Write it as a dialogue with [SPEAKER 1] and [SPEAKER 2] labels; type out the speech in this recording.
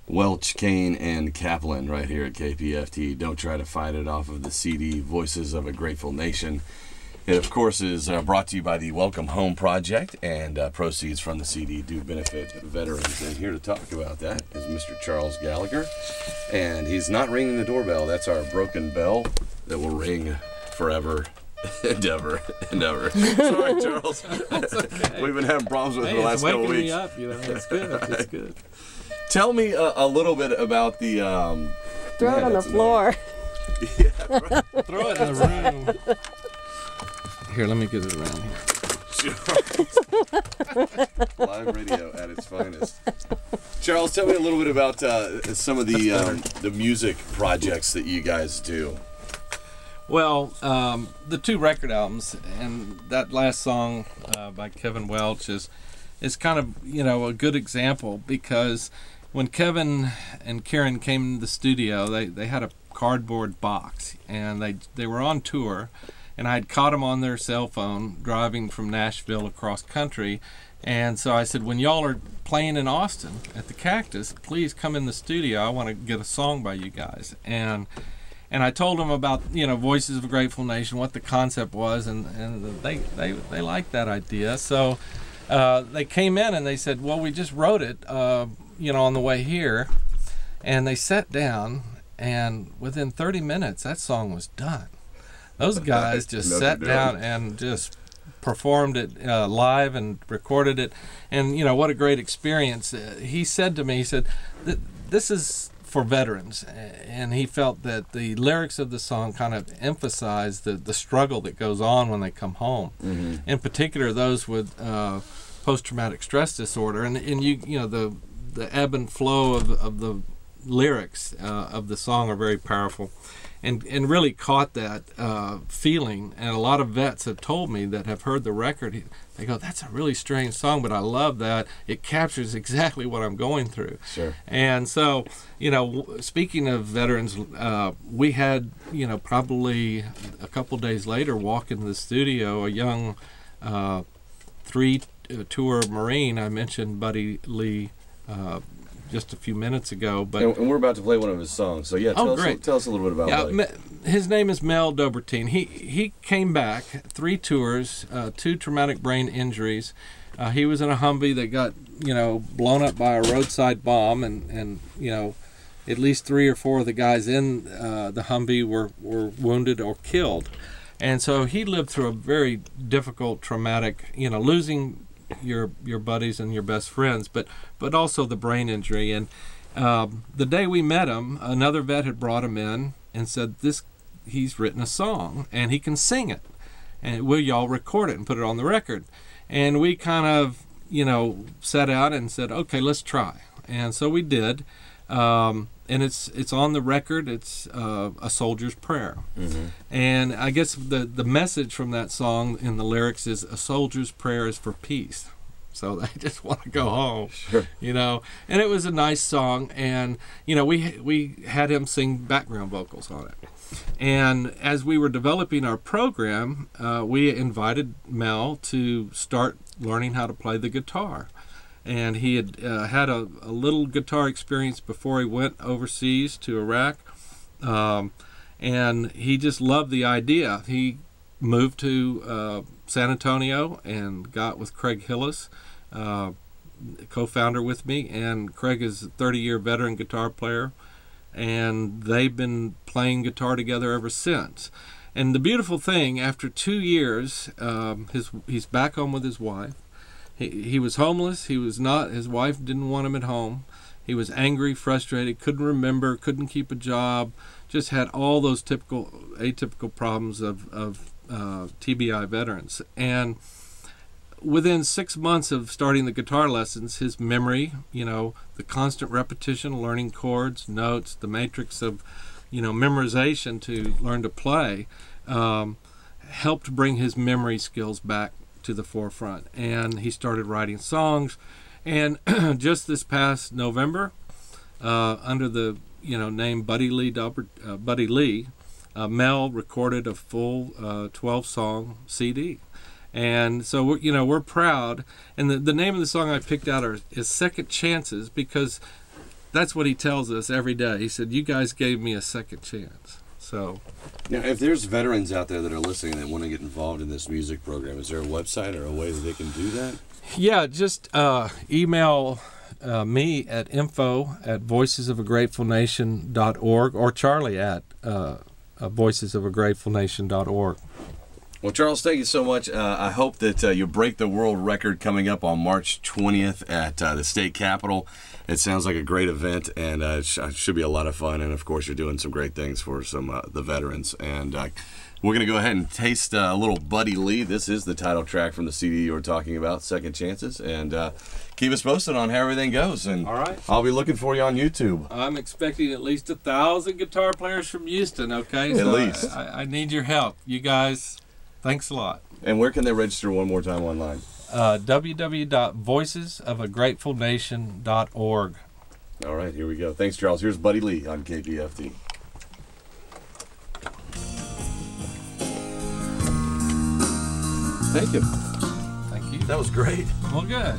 [SPEAKER 1] Welch, Kane, and Kaplan right here at KPFT. Don't try to fight it off of the CD, Voices of a Grateful Nation. It, of course, is brought to you by the Welcome Home Project, and proceeds from the CD do benefit veterans. And here to talk about that is Mr. Charles Gallagher. And he's not ringing the doorbell. That's our broken bell that will ring forever and ever and ever. Sorry, Charles.
[SPEAKER 2] Okay.
[SPEAKER 1] We've been having problems with it the last couple weeks.
[SPEAKER 2] It's waking me up, you know. It's good. It's good.
[SPEAKER 1] Tell me a little bit about the...
[SPEAKER 3] Throw it on the floor.
[SPEAKER 1] Yeah,
[SPEAKER 2] Throw it in the room. Here, let me get it around here.
[SPEAKER 1] Live radio at its finest. Charles, tell me a little bit about some of the music projects that you guys do.
[SPEAKER 2] Well, the 2 record albums, and that last song by Kevin Welch is kind of, you know, a good example, because when Kevin and Karen came to the studio, they had a cardboard box, and they were on tour, and I had caught them on their cell phone driving from Nashville across country. And so I said, when y'all are playing in Austin at the Cactus, please come in the studio. I want to get a song by you guys. And I told them about, you know, Voices of a Grateful Nation, what the concept was, and they liked that idea. So they came in and they said, well, we just wrote it, you know, on the way here. And they sat down, and within 30 minutes, that song was done. Those guys just sat down and just performed it live and recorded it. And, you know, what a great experience. He said to me, he said, this is for veterans. And he felt that the lyrics of the song kind of emphasize the struggle that goes on when they come home. Mm-hmm. In particular, those with post-traumatic stress disorder. And you know, the ebb and flow of the lyrics of the song are very powerful. And really caught that feeling. And a lot of vets have told me that have heard the record, they go, that's a really strange song, but I love that. It captures exactly what I'm going through. Sure. And so, you know, speaking of veterans, we had, you know, probably a couple days later, walk into the studio, a young 3-tour Marine. I mentioned Buddy Lee just a few minutes ago, but
[SPEAKER 1] and we're about to play one of his songs. So yeah, tell us a little bit about Buddy.
[SPEAKER 2] His name is Mel Dobertine. He came back 3 tours, 2 traumatic brain injuries. He was in a Humvee that got, you know, blown up by a roadside bomb, and you know, at least 3 or 4 of the guys in the Humvee were wounded or killed, and so he lived through a very difficult, traumatic, you know, losing your buddies and your best friends, but also the brain injury. And the day we met him, another vet had brought him in and said, he's written a song and he can sing it, and will y'all record it and put it on the record? And we kind of, you know, set out and said, okay, let's try. And so we did, and it's on the record. It's A Soldier's Prayer. Mm-hmm. And I guess the message from that song in the lyrics is, a soldier's prayer is for peace. So they just want to go home, sure. You know. And it was a nice song, and you know, we had him sing background vocals on it. And as we were developing our program, we invited Mel to start learning how to play the guitar. And he had had a little guitar experience before he went overseas to Iraq, and he just loved the idea. He moved to San Antonio and got with Craig Hillis, co-founder with me, and Craig is a 30-year veteran guitar player, and they've been playing guitar together ever since. And the beautiful thing, after 2 years, he's back home with his wife. He was homeless. He was not. His wife didn't want him at home. He was angry, frustrated, couldn't remember, couldn't keep a job, just had all those atypical problems of TBI veterans. And within 6 months of starting the guitar lessons, his memory, you know, the constant repetition, learning chords, notes, the matrix of, you know, memorization to learn to play, helped bring his memory skills back to the forefront. And he started writing songs. And just this past November, under the named Buddy Lee, Mel recorded a full 12-song CD. And so we're proud. And the name of the song I picked out is Second Chances, because that's what he tells us every day. He said, you guys gave me a second chance. So
[SPEAKER 1] now, if there's veterans out there that are listening that want to get involved in this music program, is there a website or a way that they can do that?
[SPEAKER 2] Yeah, just email me at info@voicesofagratefulnation.org or Charlie at voicesofagratefulnation.org.
[SPEAKER 1] Well, Charles, thank you so much. I hope that you break the world record coming up on March 20th at the state capitol. It sounds like a great event, and it should be a lot of fun. And, of course, you're doing some great things for some the veterans. And we're going to go ahead and taste a little Buddy Lee. This is the title track from the CD you were talking about, Second Chances. And keep us posted on how everything goes. And
[SPEAKER 2] all right.
[SPEAKER 1] I'll be looking for you on YouTube.
[SPEAKER 2] I'm expecting at least 1,000 guitar players from Houston, okay?
[SPEAKER 1] At least.
[SPEAKER 2] I need your help. You guys, thanks a lot.
[SPEAKER 1] And where can they register one more time online?
[SPEAKER 2] www.voicesofagratefulnation.org.
[SPEAKER 1] All right, here we go. Thanks, Charles. Here's Buddy Lee on KPFT. Thank you.
[SPEAKER 2] Thank you.
[SPEAKER 1] That was great.
[SPEAKER 2] Well, good.